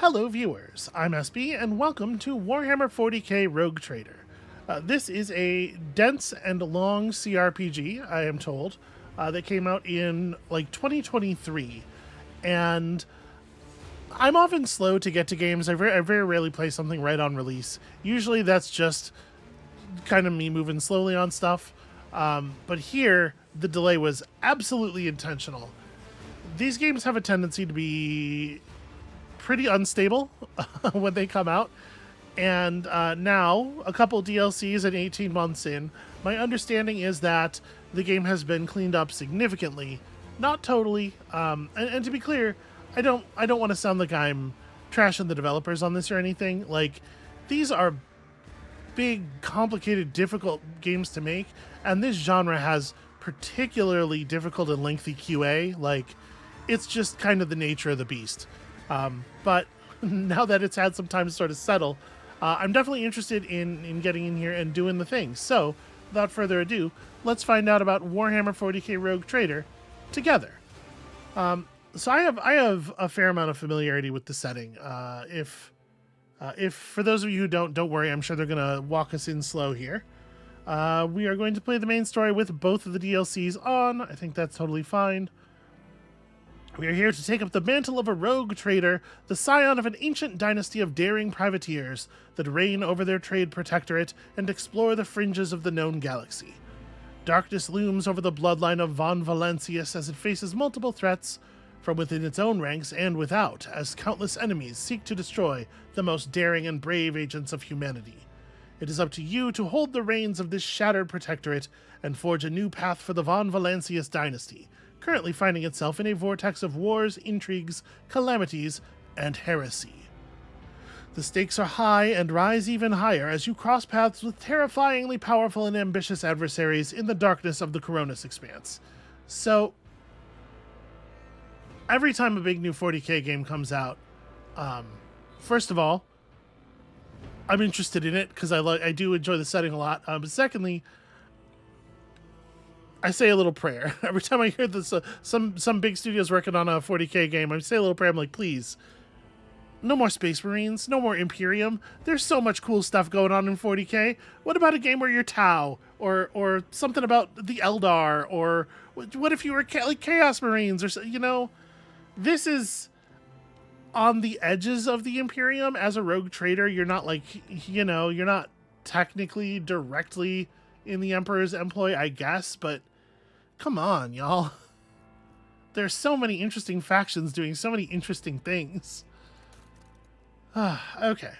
Hello viewers, I'm SB and welcome to Warhammer 40k Rogue Trader. This is a dense and long CRPG, I am told, that came out in like 2023. And I'm often slow to get to games. I very rarely play something right on release. Usually that's just kind of me moving slowly on stuff. But here, the delay was absolutely intentional. These games have a tendency to be pretty unstable when they come out. And now, a couple DLCs and 18 months in, my understanding is that the game has been cleaned up significantly. Not totally. And to be clear, I don't want to sound like I'm trashing the developers on this or anything. Like, these are big, complicated, difficult games to make, and this genre has particularly difficult and lengthy QA. Like, it's just kind of the nature of the beast. But now that it's had some time to sort of settle, I'm definitely interested in getting in here and doing the thing. So, without further ado, let's find out about Warhammer 40k Rogue Trader together. So I have a fair amount of familiarity with the setting. If for those of you who don't worry, I'm sure they're gonna walk us in slow here. We are going to play the main story with both of the DLCs on. I think that's totally fine. We are here to take up the mantle of a rogue trader, the scion of an ancient dynasty of daring privateers that reign over their trade protectorate and explore the fringes of the known galaxy. Darkness looms over the bloodline of von Valancius as it faces multiple threats from within its own ranks and without, as countless enemies seek to destroy the most daring and brave agents of humanity. It is up to you to hold the reins of this shattered protectorate and forge a new path for the von Valancius dynasty, currently finding itself in a vortex of wars, intrigues, calamities, and heresy. The stakes are high and rise even higher as you cross paths with terrifyingly powerful and ambitious adversaries in the darkness of the Coronis Expanse. So, every time a big new 40k game comes out, first of all, I'm interested in it because I do enjoy the setting a lot. But secondly, I say a little prayer every time I hear this. Some big studios working on a 40k game, I say a little prayer. I'm like, please, no more Space Marines, no more Imperium. There's so much cool stuff going on in 40k. What about a game where you're Tau, or something about the Eldar, or what if you were like Chaos Marines, or this is on the edges of the Imperium. As a rogue trader, you're not you're not technically directly in the Emperor's employ, I guess, but come on, y'all. There's so many interesting factions doing so many interesting things. Okay.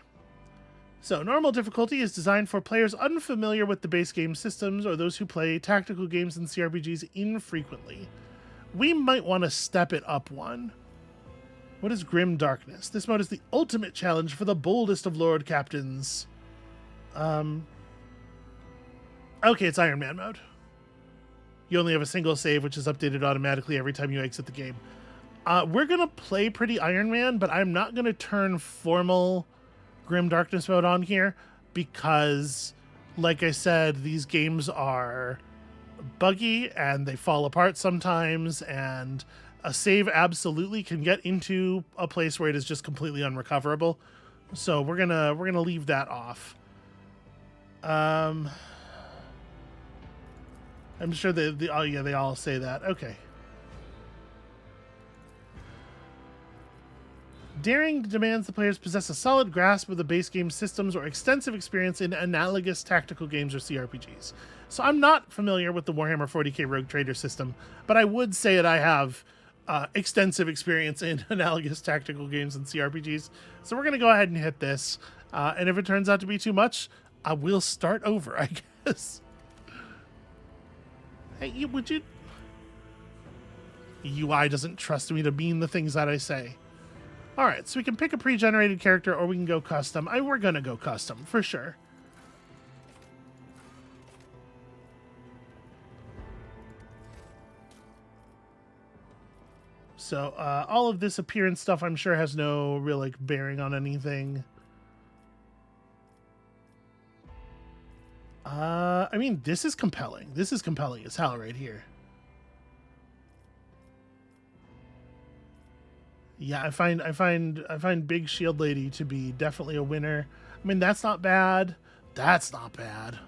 So, normal difficulty is designed for players unfamiliar with the base game systems or those who play tactical games and CRPGs infrequently. We might want to step it up one. What is Grim Darkness? This mode is the ultimate challenge for the boldest of Lord Captains. Okay, it's Iron Man mode. You only have a single save, which is updated automatically every time you exit the game. We're going to play pretty Iron Man, but I'm not going to turn formal Grim Darkness mode on here because, like I said, these games are buggy and they fall apart sometimes, and a save absolutely can get into a place where it is just completely unrecoverable. So we're gonna leave that off. I'm sure they all say that. Okay. Daring demands the players possess a solid grasp of the base game systems or extensive experience in analogous tactical games or CRPGs. So I'm not familiar with the Warhammer 40k Rogue Trader system, but I would say that I have extensive experience in analogous tactical games and CRPGs. So we're going to go ahead and hit this. And if it turns out to be too much, I will start over, I guess. Hey, would you... UI doesn't trust me to mean the things that I say. Alright, so we can pick a pre-generated character or we can go custom. We're going to go custom, for sure. So, all of this appearance stuff I'm sure has no real, bearing on anything. I mean, this is compelling. This is compelling as hell right here. Yeah, I find Big Shield Lady to be definitely a winner. I mean, that's not bad. That's not bad.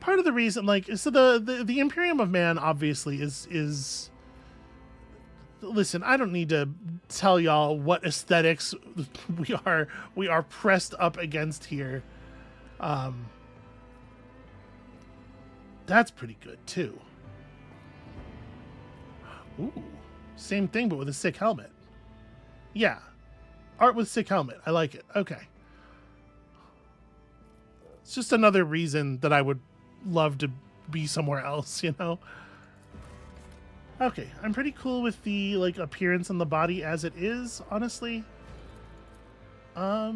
Part of the reason, like, so the Imperium of Man obviously is. Listen, I don't need to tell y'all what aesthetics we are pressed up against here. That's pretty good too. Ooh, same thing but with a sick helmet. Yeah, art with sick helmet. I like it. Okay, it's just another reason that I would love to be somewhere else. You know. Okay, I'm pretty cool with the like appearance on the body as it is, honestly. I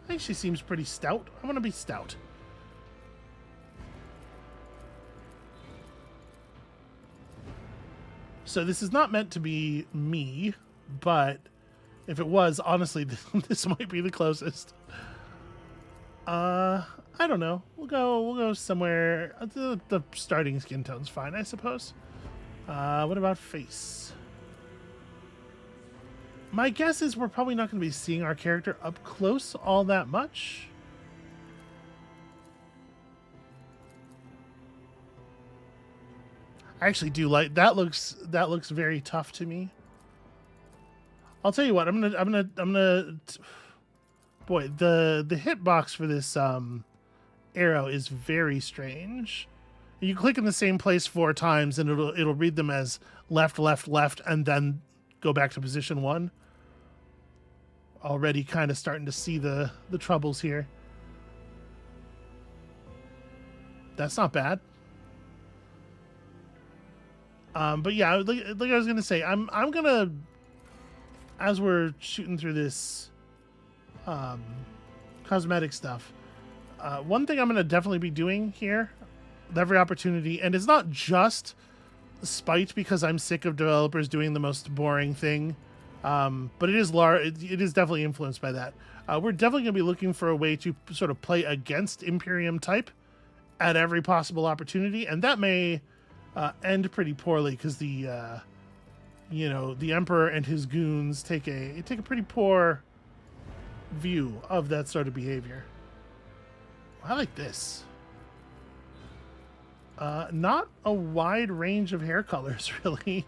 think she seems pretty stout. I want to be stout. So this is not meant to be me, but if it was, honestly, this might be the closest. I don't know. We'll go somewhere. The starting skin tone's fine, I suppose. What about face? My guess is we're probably not going to be seeing our character up close all that much. I actually do like that. Looks very tough to me. I'll tell you what. I'm gonna. Boy, the hitbox for this arrow is very strange. You click in the same place 4 times, and it'll read them as left, left, left, and then go back to position 1. Already kind of starting to see the troubles here. That's not bad. But yeah, like I was gonna say, I'm gonna, as we're shooting through this cosmetic stuff, one thing I'm gonna definitely be doing here with every opportunity, and it's not just spite because I'm sick of developers doing the most boring thing, but it is definitely influenced by that. We're definitely gonna be looking for a way to sort of play against Imperium type at every possible opportunity, and that may end pretty poorly because the Emperor and his goons take a pretty poor view of that sort of behavior. I like this. Not a wide range of hair colors, really.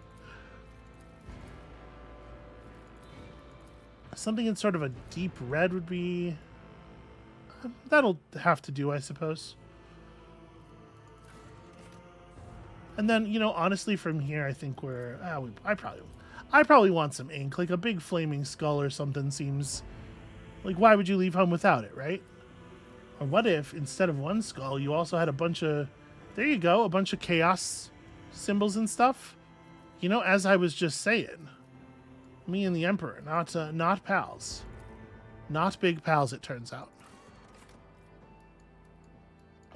Something in sort of a deep red would be... that'll have to do, I suppose. And then, honestly, from here, I think we're... I probably want some ink. Like a big flaming skull or something seems... Like, why would you leave home without it, right? Or what if, instead of one skull, you also had a bunch of... There you go, a bunch of chaos symbols and stuff. As I was just saying. Me and the Emperor, not pals. Not big pals, it turns out.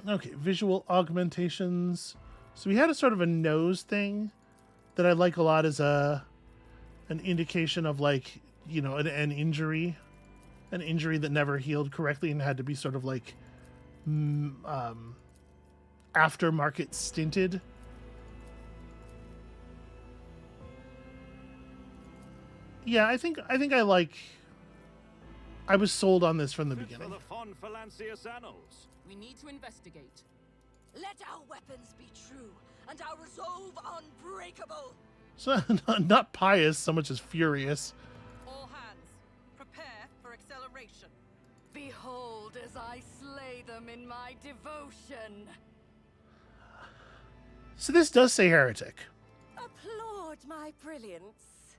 Okay, visual augmentations... So we had a sort of a nose thing that I like a lot as an indication of like, an injury that never healed correctly and had to be sort of like aftermarket stinted. Yeah, I think I was sold on this from the beginning. We need to investigate. Let our weapons be true, and our resolve unbreakable. So, not pious so much as furious. All hands, prepare for acceleration. Behold as I slay them in my devotion. So this does say heretic. Applaud my brilliance.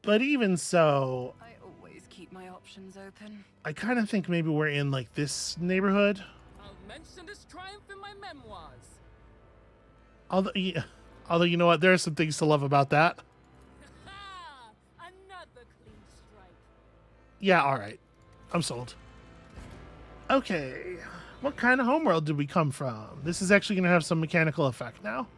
But even so... I always keep my options open. I kind of think maybe we're in, like, this neighborhood. I'll mention this triumph in my memoirs. Although you know what? There are some things to love about that. Another clean strike. Yeah, all right. I'm sold. Okay. What kind of homeworld did we come from? This is actually going to have some mechanical effect now.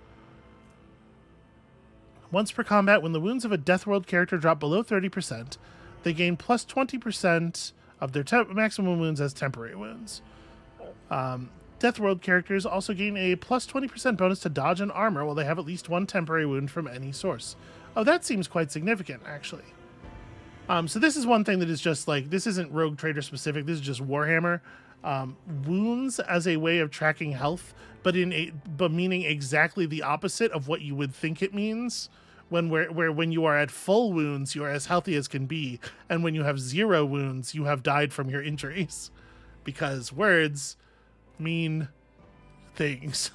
Once per combat, when the wounds of a Deathworld character drop below 30%, they gain plus 20% of their maximum wounds as temporary wounds. Death World characters also gain a plus 20% bonus to dodge and armor while they have at least one temporary wound from any source. Oh, that seems quite significant, actually. So this is one thing that is just like, this isn't Rogue Trader specific, this is just Warhammer. Wounds as a way of tracking health, but meaning exactly the opposite of what you would think it means. When you are at full wounds, you are as healthy as can be, and when you have 0 wounds, you have died from your injuries, because words mean things.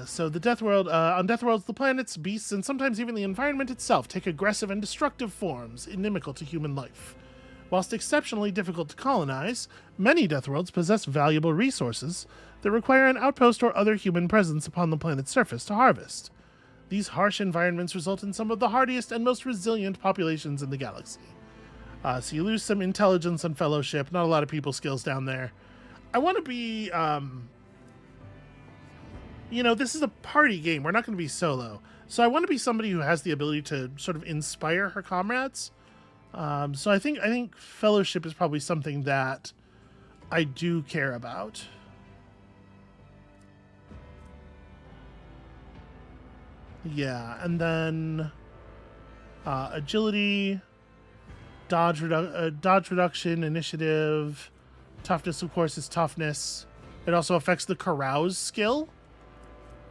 So the Death World, on Death Worlds, the planets, beasts, and sometimes even the environment itself take aggressive and destructive forms inimical to human life. Whilst exceptionally difficult to colonize, many Death Worlds possess valuable resources that require an outpost or other human presence upon the planet's surface to harvest. These harsh environments result in some of the hardiest and most resilient populations in the galaxy. So you lose some intelligence and fellowship, not a lot of people skills down there. I want to be, this is a party game. We're not going to be solo. So I want to be somebody who has the ability to sort of inspire her comrades. So I think fellowship is probably something that I do care about. Yeah, and then agility, dodge reduction, initiative, toughness, of course, is toughness. It also affects the carouse skill,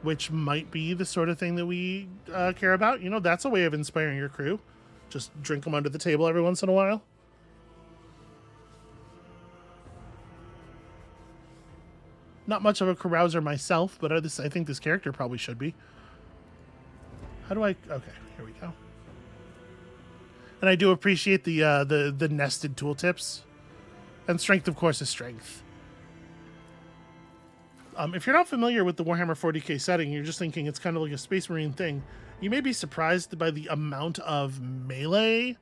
which might be the sort of thing that we care about. That's a way of inspiring your crew. Just drink them under the table every once in a while. Not much of a carouser myself, but I think this character probably should be. How do I... Okay, here we go. And I do appreciate the nested tooltips. And strength, of course, is strength. If you're not familiar with the Warhammer 40k setting, you're just thinking it's kind of like a Space Marine thing, you may be surprised by the amount of melee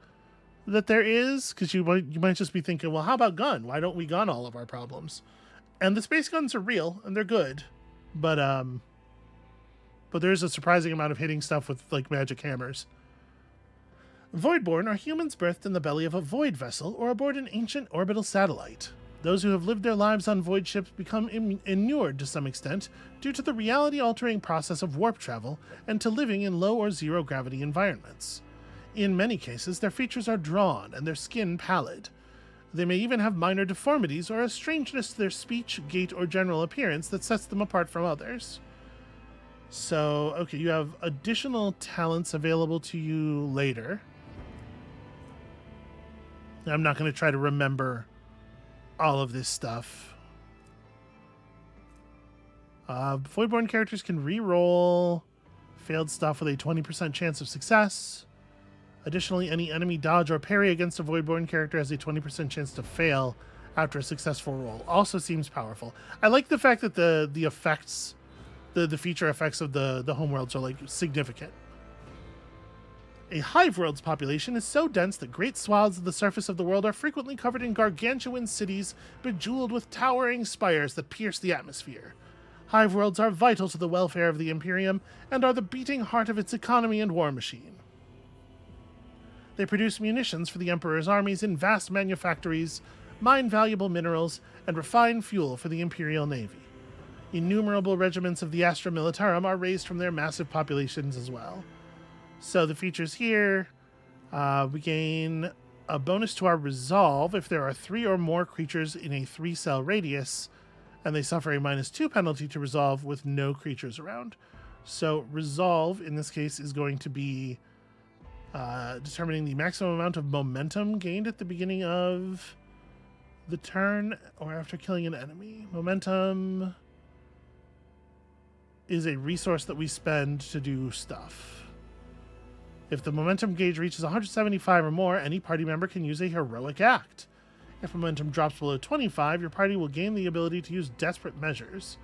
that there is, because you might just be thinking, well, how about gun? Why don't we gun all of our problems? And the space guns are real, and they're good, but there's a surprising amount of hitting stuff with, like, magic hammers. Voidborn are humans birthed in the belly of a void vessel or aboard an ancient orbital satellite. Those who have lived their lives on void ships become inured to some extent due to the reality-altering process of warp travel and to living in low or zero-gravity environments. In many cases, their features are drawn and their skin pallid. They may even have minor deformities or a strangeness to their speech, gait, or general appearance that sets them apart from others. So, okay, you have additional talents available to you later. I'm not going to try to remember all of this stuff. Voidborn characters can re-roll failed stuff with a 20% chance of success. Additionally, any enemy dodge or parry against a Voidborn character has a 20% chance to fail after a successful roll. Also seems powerful. I like the fact that the effects, the feature effects of the homeworlds are, like, significant. A hive world's population is so dense that great swaths of the surface of the world are frequently covered in gargantuan cities bejeweled with towering spires that pierce the atmosphere. Hive worlds are vital to the welfare of the Imperium and are the beating heart of its economy and war machine. They produce munitions for the Emperor's armies in vast manufactories, mine valuable minerals, and refine fuel for the Imperial Navy. Innumerable regiments of the Astra Militarum are raised from their massive populations as well. So the features here, we gain a bonus to our resolve if there are 3 or more creatures in a 3-cell radius, and they suffer a -2 penalty to resolve with no creatures around. So resolve, in this case, is going to be determining the maximum amount of momentum gained at the beginning of the turn or after killing an enemy. Momentum is a resource that we spend to do stuff. If the momentum gauge reaches 175 or more, any party member can use a heroic act. If momentum drops below 25, your party will gain the ability to use desperate measures,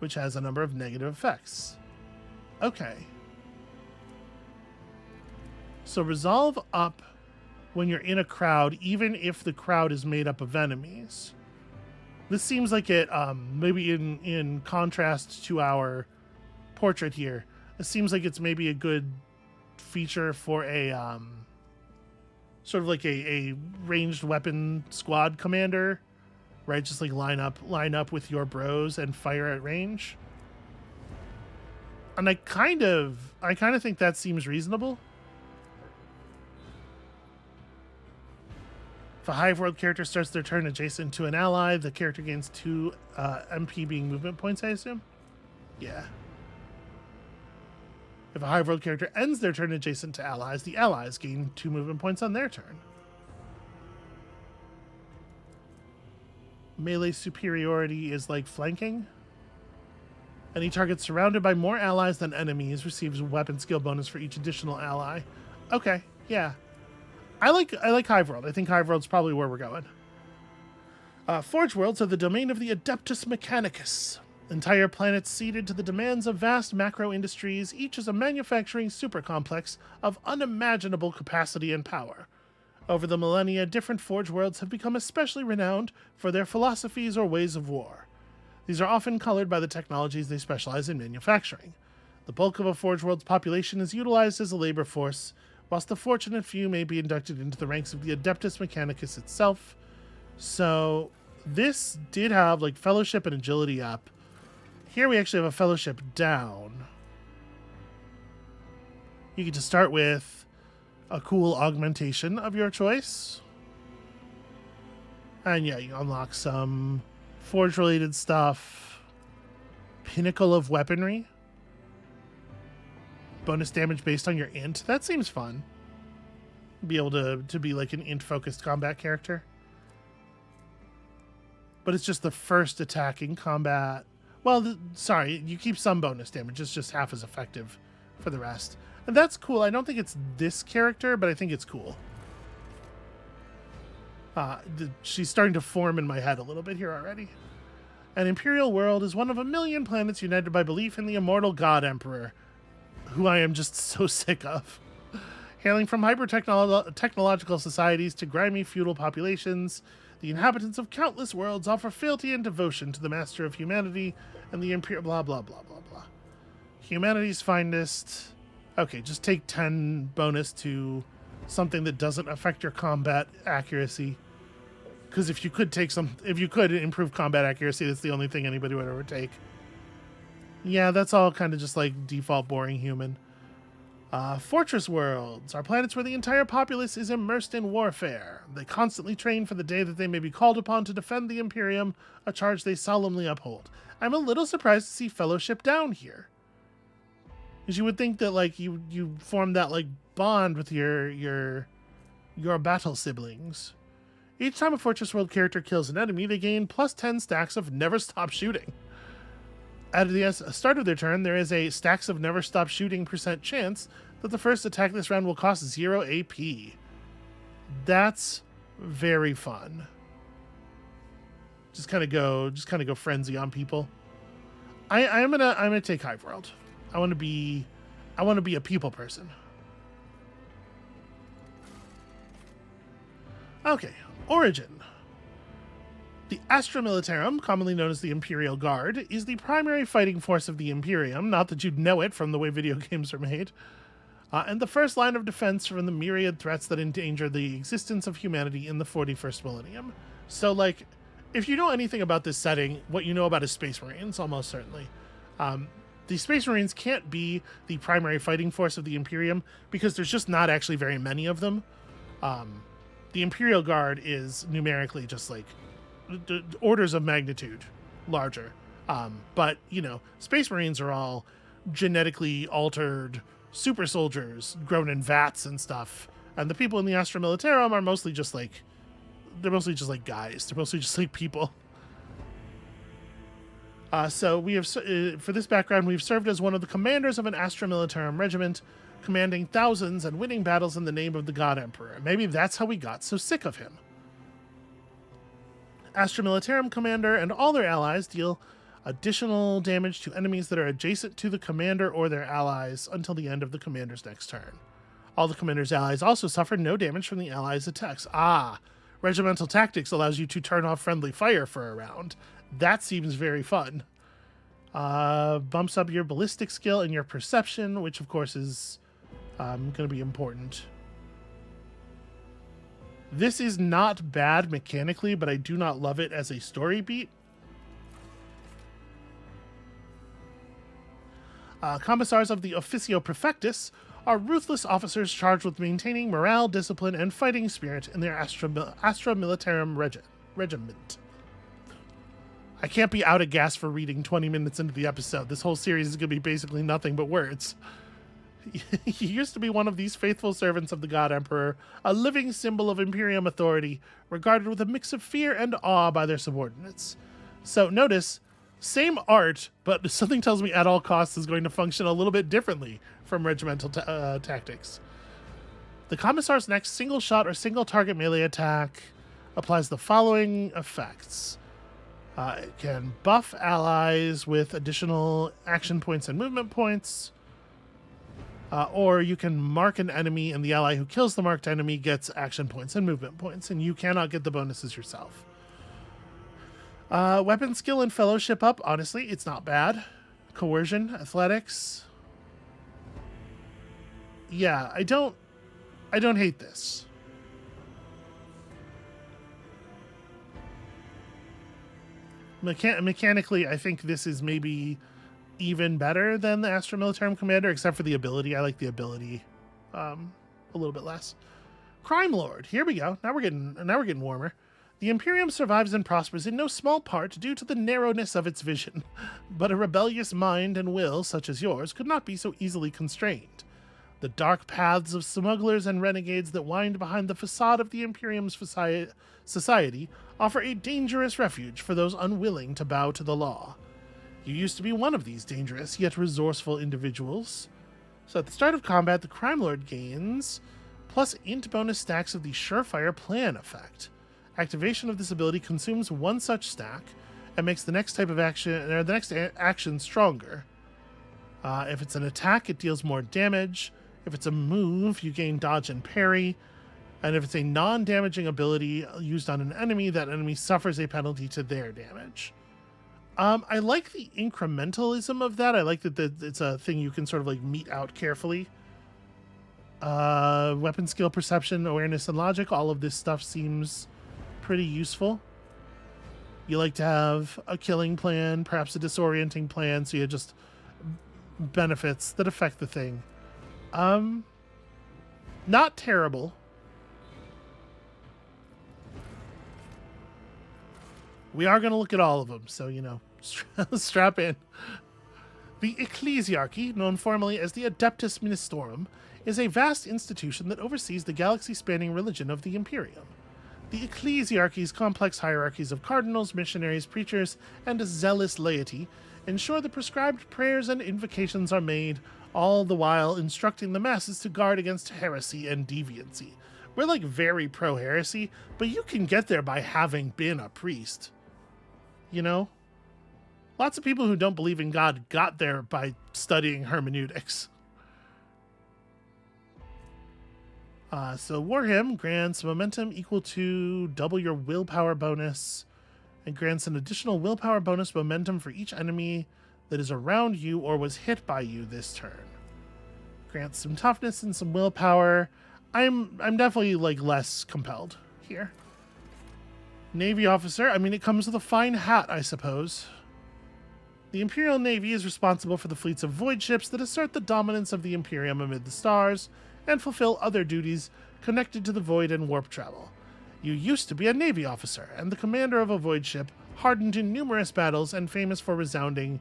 which has a number of negative effects. Okay. So resolve up when you're in a crowd, even if the crowd is made up of enemies. This seems like it, maybe in contrast to our portrait here, it seems like it's maybe a good feature for a sort of like a ranged weapon squad commander right? Just like line up with your bros and fire at range. And I kind of think that seems reasonable. If a Hive World character starts their turn adjacent to an ally, the character gains 2 MP being movement points, I assume? Yeah. If a Hive World character ends their turn adjacent to allies, the allies gain 2 movement points on their turn. Melee superiority is like flanking. Any target surrounded by more allies than enemies receives a weapon skill bonus for each additional ally. Okay, yeah. I like Hive World. I think Hive World's probably where we're going. Forge Worlds are the domain of the Adeptus Mechanicus. Entire planets ceded to the demands of vast macro industries, each as a manufacturing supercomplex of unimaginable capacity and power. Over the millennia, different Forge Worlds have become especially renowned for their philosophies or ways of war. These are often colored by the technologies they specialize in manufacturing. The bulk of a Forge World's population is utilized as a labor force, whilst the fortunate few may be inducted into the ranks of the Adeptus Mechanicus itself. So this did have like Fellowship and Agility up. Here we actually have a Fellowship down. You get to start with a cool augmentation of your choice. And yeah, you unlock some Forge-related stuff. Pinnacle of Weaponry. Bonus damage based on your int. That seems fun. Be able to be like an int-focused combat character. But it's just the first attacking combat. Well, sorry, you keep some bonus damage. It's just half as effective for the rest. And that's cool. I don't think it's this character, but I think it's cool. She's starting to form in my head a little bit here already. An Imperial world is one of a million planets united by belief in the immortal God Emperor, who I am just so sick of. Hailing from hyper-technological societies to grimy feudal populations, the inhabitants of countless worlds offer fealty and devotion to the master of humanity and the Imperial blah blah blah blah blah. Humanity's finest. Okay, just take 10 bonus to something that doesn't affect your combat accuracy. Because if you could improve combat accuracy, that's the only thing anybody would ever take. Yeah, that's all kind of just like default boring human. Fortress worlds are planets where the entire populace is immersed in warfare. They constantly train for the day that they may be called upon to defend the Imperium, a charge they solemnly uphold. I'm a little surprised to see Fellowship down here. Because you would think that like you form that like bond with your battle siblings. Each time a Fortress World character kills an enemy, they gain plus 10 stacks of Never Stop Shooting. At the start of their turn, there is a stacks of Never Stop Shooting % chance that the first attack this round will cost 0 AP. That's very fun. Just kind of go frenzy on people. I'm gonna take Hive World. I want to be a people person. Okay, origin. The Astra Militarum, commonly known as the Imperial Guard, is the primary fighting force of the Imperium, not that you'd know it from the way video games are made, and the first line of defense from the myriad threats that endanger the existence of humanity in the 41st millennium. So, like, if you know anything about this setting, what you know about is Space Marines, almost certainly. The Space Marines can't be the primary fighting force of the Imperium because there's just not actually very many of them. The Imperial Guard is numerically just like orders of magnitude larger. But, you know, Space Marines are all genetically altered super soldiers grown in vats and stuff. And the people in the Astra Militarum are mostly just like, they're mostly just like guys. They're mostly just like people. So we have, for this background, we've served as one of the commanders of an Astra Militarum regiment, commanding thousands and winning battles in the name of the God Emperor. Maybe that's how we got so sick of him. Astra Militarum commander and all their allies deal additional damage to enemies that are adjacent to the commander or their allies until the end of the commander's next turn. All the commander's allies also suffer no damage from the allies' attacks. Regimental Tactics allows you to turn off friendly fire for a round. That seems very fun. Bumps up your ballistic skill and your perception, which of course is going to be important. This is not bad mechanically, but I do not love it as a story beat. Commissars of the Officio Prefectus are ruthless officers charged with maintaining morale, discipline, and fighting spirit in their Astra Militarum regiment. I can't be out of gas for reading 20 minutes into the episode. This whole series is going to be basically nothing but words. He used to be one of these faithful servants of the God Emperor, a living symbol of Imperium authority, regarded with a mix of fear and awe by their subordinates. So notice, same art, but something tells me at all costs is going to function a little bit differently from regimental tactics. The Commissar's next single shot or single target melee attack applies the following effects. It can buff allies with additional action points and movement points. Or you can mark an enemy, and the ally who kills the marked enemy gets action points and movement points, and you cannot get the bonuses yourself. Weapon skill and fellowship up. Honestly, it's not bad. Coercion, athletics. Yeah, I don't hate this. Mechanically, I think this is maybe even better than the Astra Militarum Commander, except for the ability. I like the ability a little bit less. Crime Lord. Here we go. Now we're getting warmer. The Imperium survives and prospers in no small part due to the narrowness of its vision, but a rebellious mind and will, such as yours, could not be so easily constrained. The dark paths of smugglers and renegades that wind behind the facade of the Imperium's society offer a dangerous refuge for those unwilling to bow to the law. You used to be one of these dangerous yet resourceful individuals. So at the start of combat, the Crime Lord gains plus int bonus stacks of the Surefire Plan effect. Activation of this ability consumes one such stack and makes the next type of action, or the next action, stronger. If it's an attack, it deals more damage. If it's a move, you gain dodge and parry. And if it's a non-damaging ability used on an enemy, that enemy suffers a penalty to their damage. I like the incrementalism of that. I like that it's a thing you can sort of like mete out carefully. Weapon skill, perception, awareness, and logic. All of this stuff seems pretty useful. You like to have a killing plan, perhaps a disorienting plan, so you just benefits that affect the thing. Not terrible. We are going to look at all of them, so, strap in. The Ecclesiarchy, known formally as the Adeptus Ministorum, is a vast institution that oversees the galaxy-spanning religion of the Imperium. The Ecclesiarchy's complex hierarchies of cardinals, missionaries, preachers, and zealous laity ensure the prescribed prayers and invocations are made, all the while instructing the masses to guard against heresy and deviancy. We're like very pro-heresy, but you can get there by having been a priest. Lots of people who don't believe in God got there by studying hermeneutics. So Warhammer grants momentum equal to double your willpower bonus and grants an additional willpower bonus momentum for each enemy that is around you or was hit by you this turn. Grants some toughness and some willpower. I'm definitely like less compelled here. Navy officer, it comes with a fine hat, I suppose. The Imperial Navy is responsible for the fleets of void ships that assert the dominance of the Imperium amid the stars and fulfill other duties connected to the void and warp travel. You used to be a Navy officer and the commander of a void ship, hardened in numerous battles and famous for resounding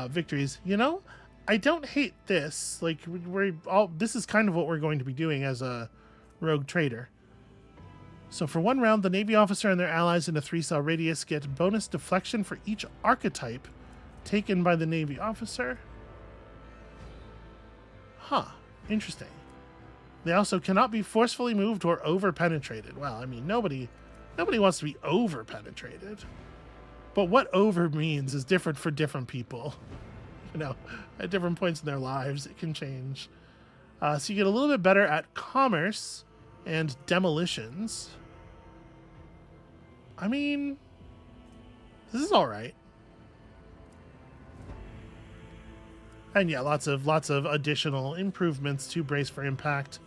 victories. I don't hate this. This is kind of what we're going to be doing as a rogue trader. So for one round, the Navy officer and their allies in a 3-cell radius get bonus deflection for each archetype taken by the Navy officer. Huh. Interesting. They also cannot be forcefully moved or over-penetrated. Well, nobody wants to be over-penetrated. But what over means is different for different people. At different points in their lives, it can change. So you get a little bit better at commerce and demolitions. This is all right. And yeah, lots of additional improvements to brace for impact.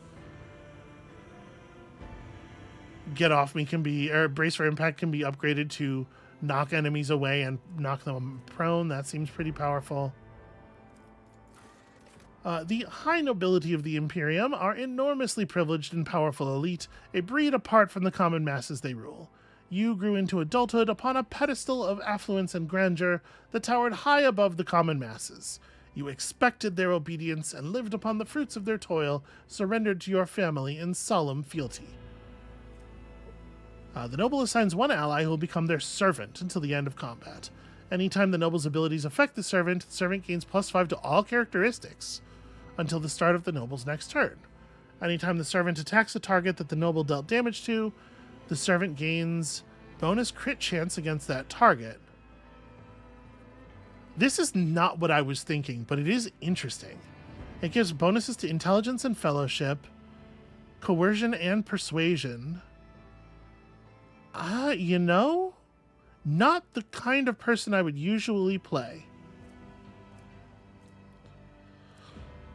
Get Off Me can be, or Brace for Impact can be upgraded to knock enemies away and knock them prone. That seems pretty powerful. The high nobility of the Imperium are enormously privileged and powerful elite, a breed apart from the common masses they rule. You grew into adulthood upon a pedestal of affluence and grandeur that towered high above the common masses. You expected their obedience and lived upon the fruits of their toil, surrendered to your family in solemn fealty. The noble assigns one ally who will become their servant until the end of combat. Anytime the noble's abilities affect the servant gains +5 to all characteristics until the start of the noble's next turn. Anytime the servant attacks a target that the noble dealt damage to, the servant gains bonus crit chance against that target. This is not what I was thinking, but it is interesting. It gives bonuses to intelligence and fellowship, coercion and persuasion. You know, not the kind of person I would usually play.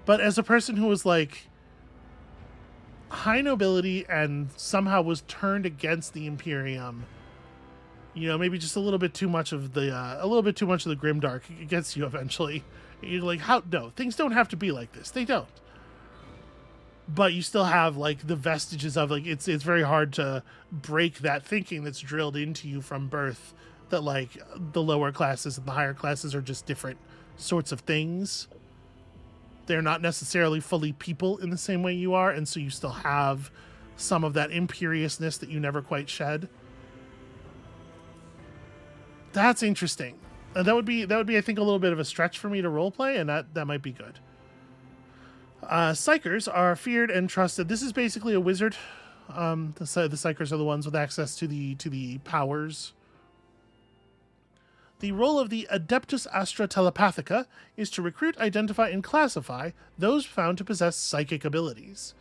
But as a person who was like high nobility and somehow was turned against the Imperium, you know, maybe just a little bit too much of the grimdark gets you eventually. You're like, how? No, things don't have to be like this. They don't. But you still have like the vestiges of like it's very hard to break that thinking that's drilled into you from birth that like the lower classes and the higher classes are just different sorts of things. They're not necessarily fully people in the same way you are, and so you still have some of that imperiousness that you never quite shed. That's interesting. That would be I think a little bit of a stretch for me to roleplay, and that might be good. Psykers are feared and trusted. This is basically a wizard. The Psykers are the ones with access to the powers. The role of the Adeptus Astra Telepathica is to recruit, identify, and classify those found to possess psychic abilities.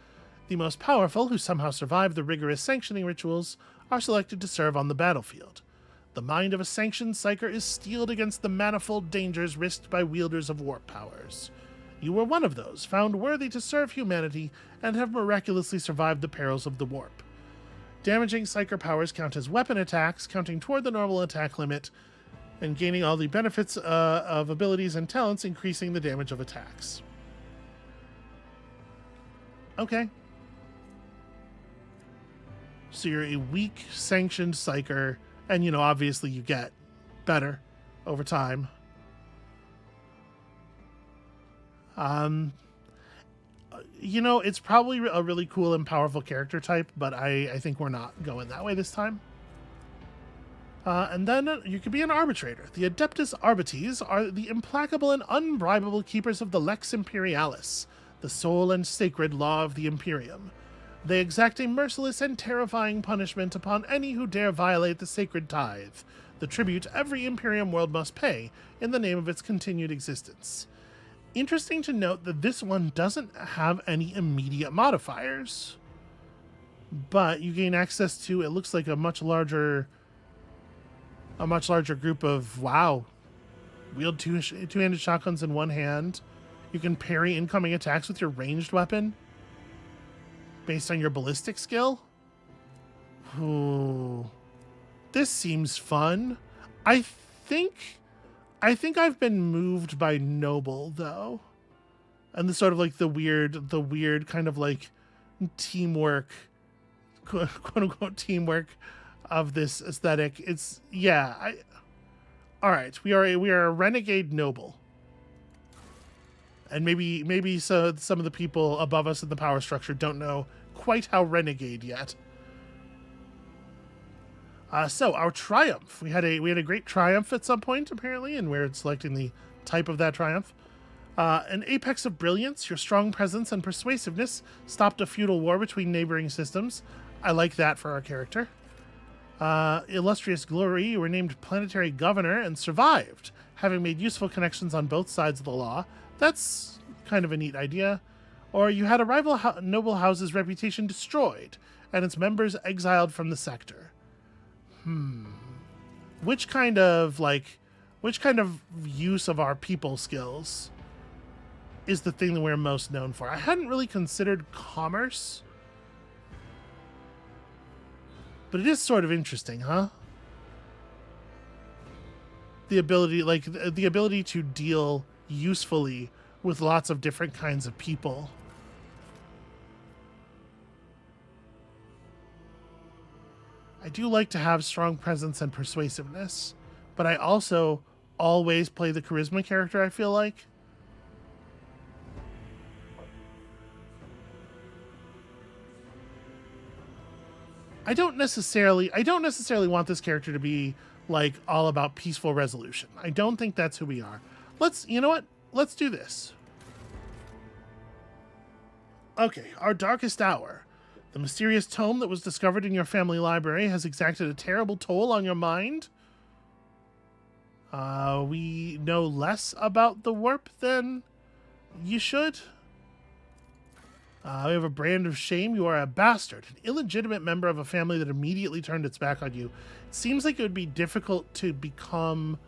The most powerful, who somehow survive the rigorous sanctioning rituals, are selected to serve on the battlefield. The mind of a sanctioned Psyker is steeled against the manifold dangers risked by wielders of warp powers. You were one of those, found worthy to serve humanity, and have miraculously survived the perils of the warp. Damaging Psyker powers count as weapon attacks, counting toward the normal attack limit, and gaining all the benefits of abilities and talents, increasing the damage of attacks. Okay. So you're a weak, sanctioned Psyker, and, you know, obviously you get better over time. You know, it's probably a really cool and powerful character type, but I think we're not going that way this time. And then you could be an arbitrator. The Adeptus Arbites are the implacable and unbribable keepers of the Lex Imperialis, the sole and sacred law of the Imperium. They exact a merciless and terrifying punishment upon any who dare violate the sacred tithe, the tribute every Imperium world must pay in the name of its continued existence. Interesting to note that this one doesn't have any immediate modifiers, but you gain access to, it looks like a much larger group of, wow, wield two-handed shotguns in one hand. You can parry incoming attacks with your ranged weapon based on your ballistic skill. Ooh, this seems fun. I think I've been moved by Noble though, and the sort of like the weird kind of like teamwork, quote unquote teamwork of this aesthetic. It's all right. We are a renegade noble, and maybe so some of the people above us in the power structure don't know quite how renegade yet. So our triumph, we had a great triumph at some point apparently, and we're selecting the type of that triumph. An apex of brilliance, your strong presence and persuasiveness stopped a feudal war between neighboring systems. I like that for our character. Illustrious glory, you were named planetary governor and survived, having made useful connections on both sides of the law. That's kind of a neat idea. Or you had a rival noble house's reputation destroyed and its members exiled from the sector. Which kind of use of our people skills is the thing that we're most known for? I hadn't really considered commerce. But it is sort of interesting, huh? The ability, like, the ability to deal usefully with lots of different kinds of people. I do like to have strong presence and persuasiveness, but I also always play the charisma character, I feel like. I don't necessarily want this character to be like all about peaceful resolution. I don't think that's who we are. You know what? Let's do this. Okay, our darkest hour. The mysterious tome that was discovered in your family library has exacted a terrible toll on your mind. We know less about the warp than you should. We have a brand of shame. You are a bastard, an illegitimate member of a family that immediately turned its back on you. It seems like it would be difficult to become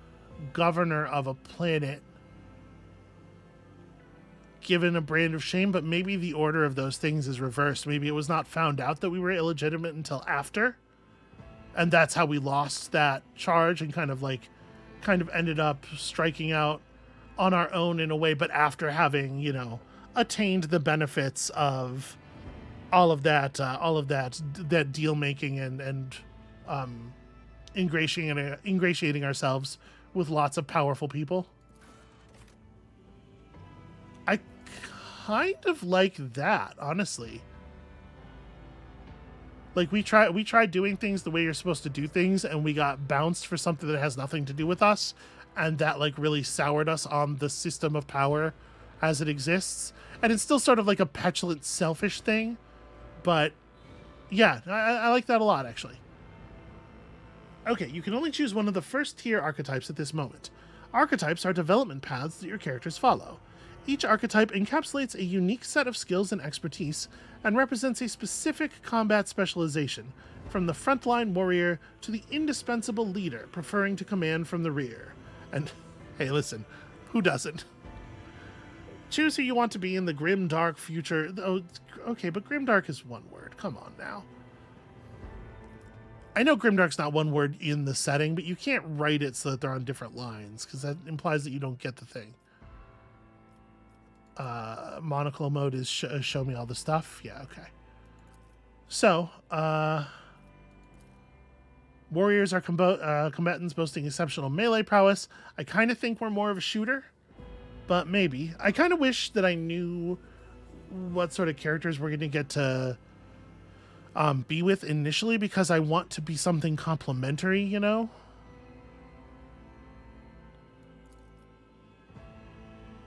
governor of a planet given a brand of shame, but maybe the order of those things is reversed. Maybe it was not found out that we were illegitimate until after, and that's how we lost that charge and kind of ended up striking out on our own in a way, but after having, you know, attained the benefits of all of that deal making and ingratiating ourselves with lots of powerful people. I kind of like that, honestly. Like, we tried doing things the way you're supposed to do things, and we got bounced for something that has nothing to do with us, and that like really soured us on the system of power as it exists. And it's still sort of like a petulant, selfish thing, but yeah, I like that a lot, actually. Okay, you can only choose one of the first tier archetypes at this moment. Archetypes are development paths that your characters follow. Each archetype encapsulates a unique set of skills and expertise and represents a specific combat specialization, from the frontline warrior to the indispensable leader preferring to command from the rear. And hey, listen, who doesn't? Choose who you want to be in the grim, dark future. Oh, okay, but grim, dark is one word. Come on now. I know grimdark's not one word in the setting, but you can't write it so that they're on different lines, because that implies that you don't get the thing. Monocle mode is show me all the stuff. Yeah, okay. So, warriors are combatants boasting exceptional melee prowess. I kind of think we're more of a shooter, but maybe. I kind of wish that I knew what sort of characters we're going to get to be with initially, because I want to be something complementary, you know?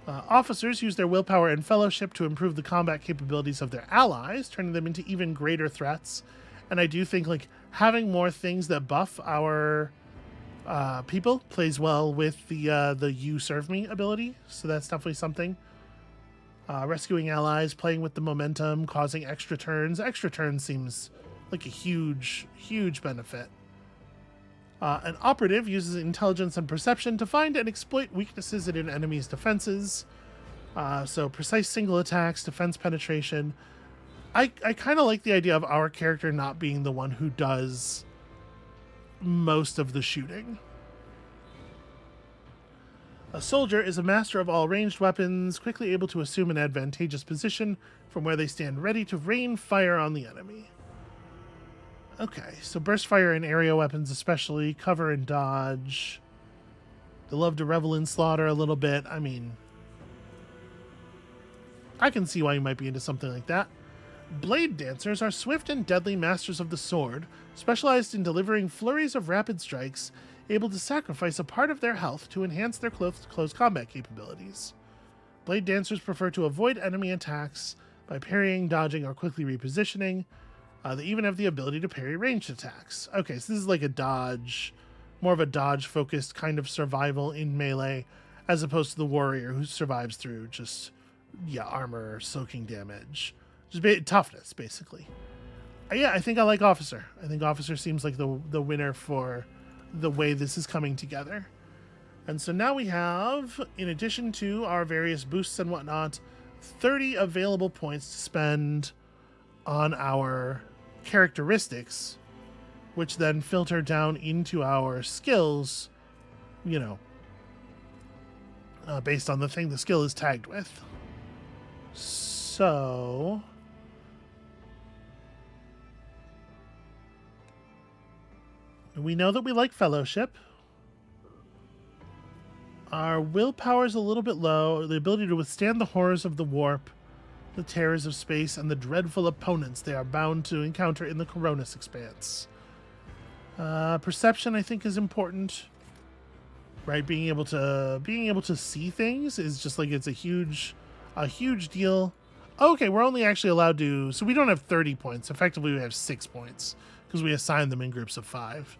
Officers use their willpower and fellowship to improve the combat capabilities of their allies, turning them into even greater threats. And I do think like having more things that buff our people plays well with the you serve me ability. So that's definitely something. Rescuing allies, playing with the momentum, causing extra turns. Extra turns seems like a huge, huge benefit. An operative uses intelligence and perception to find and exploit weaknesses in an enemy's defenses. So precise single attacks, defense penetration. I kind of like the idea of our character not being the one who does most of the shooting. A soldier is a master of all ranged weapons, quickly able to assume an advantageous position from where they stand ready to rain fire on the enemy. Okay, so burst fire and area weapons especially, cover and dodge. They love to revel in slaughter a little bit. I mean, I can see why you might be into something like that. Blade dancers are swift and deadly masters of the sword, specialized in delivering flurries of rapid strikes, able to sacrifice a part of their health to enhance their close combat capabilities. Blade dancers prefer to avoid enemy attacks by parrying, dodging, or quickly repositioning. They even have the ability to parry ranged attacks. Okay, so this is like a dodge, more of a dodge-focused kind of survival in melee, as opposed to the warrior who survives through just, armor, soaking damage. Just toughness, basically. Yeah, I think I like Officer. I think Officer seems like the winner for the way this is coming together. And so now we have, in addition to our various boosts and whatnot, 30 available points to spend on our characteristics which then filter down into our skills, you know, based on the thing the skill is tagged with. So we know that we like fellowship. Our willpower is a little bit low. The ability to withstand the horrors of the warp, the terrors of space, and the dreadful opponents they are bound to encounter in the Coronis expanse. Perception, I think, is important. Right, being able to see things is just like it's a huge deal. Okay, we're only actually allowed to, so we don't have 30 points. Effectively, we have 6 points because we assign them in groups of 5.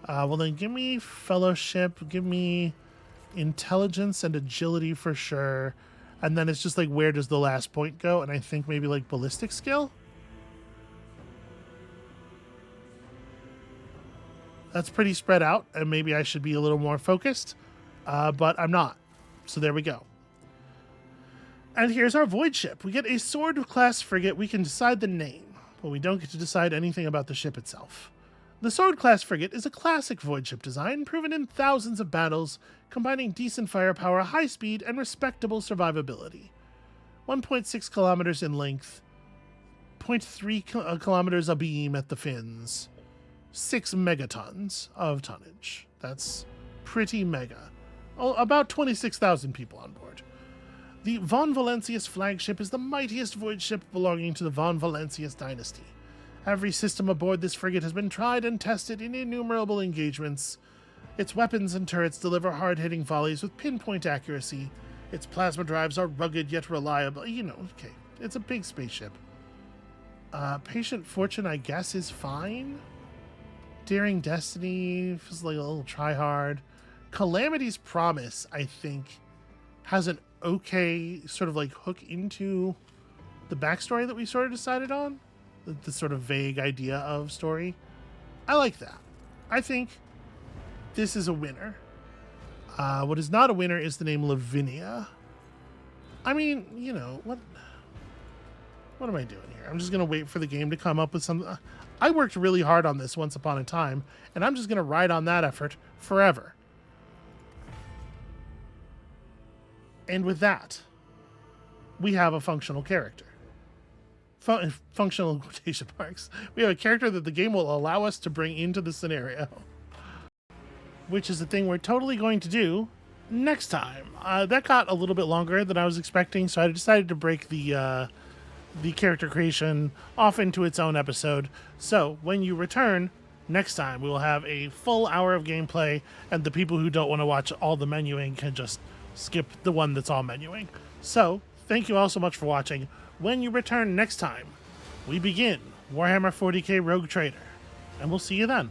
Well, then give me fellowship, give me intelligence and agility for sure, and then it's just like, where does the last point go? And I think maybe like ballistic skill. That's pretty spread out, and maybe I should be a little more focused, but I'm not. So there we go. And here's our void ship. We get a sword class frigate. We can decide the name, but we don't get to decide anything about the ship itself. The sword class frigate is a classic void ship design, proven in thousands of battles, combining decent firepower, high speed, and respectable survivability. 1.6 kilometers in length, 0.3 kilometers abeam at the fins, 6 megatons of tonnage. That's pretty mega. Oh, about 26,000 people on board. The Von Valentius flagship is the mightiest void ship belonging to the Von Valentius dynasty. Every system aboard this frigate has been tried and tested in innumerable engagements. Its weapons and turrets deliver hard-hitting volleys with pinpoint accuracy. Its plasma drives are rugged yet reliable. You know, okay, it's a big spaceship. Patient Fortune, I guess, is fine. Daring Destiny feels like a little try-hard. Calamity's Promise, I think, has an okay sort of like hook into the backstory that we sort of decided on. The sort of vague idea of story. I like that. I think this is a winner. What is not a winner is the name Lavinia. I mean, you know, what am I doing here? I'm just going to wait for the game to come up with some... I worked really hard on this once upon a time, and I'm just going to ride on that effort forever. And with that, we have a functional character. Functional quotation marks. We have a character that the game will allow us to bring into the scenario, which is the thing we're totally going to do next time. That got a little bit longer than I was expecting, so I decided to break the character creation off into its own episode. So when you return next time, we will have a full hour of gameplay, and the people who don't want to watch all the menuing can just skip the one that's all menuing. So thank you all so much for watching. When you return next time, we begin Warhammer 40k Rogue Trader, and we'll see you then.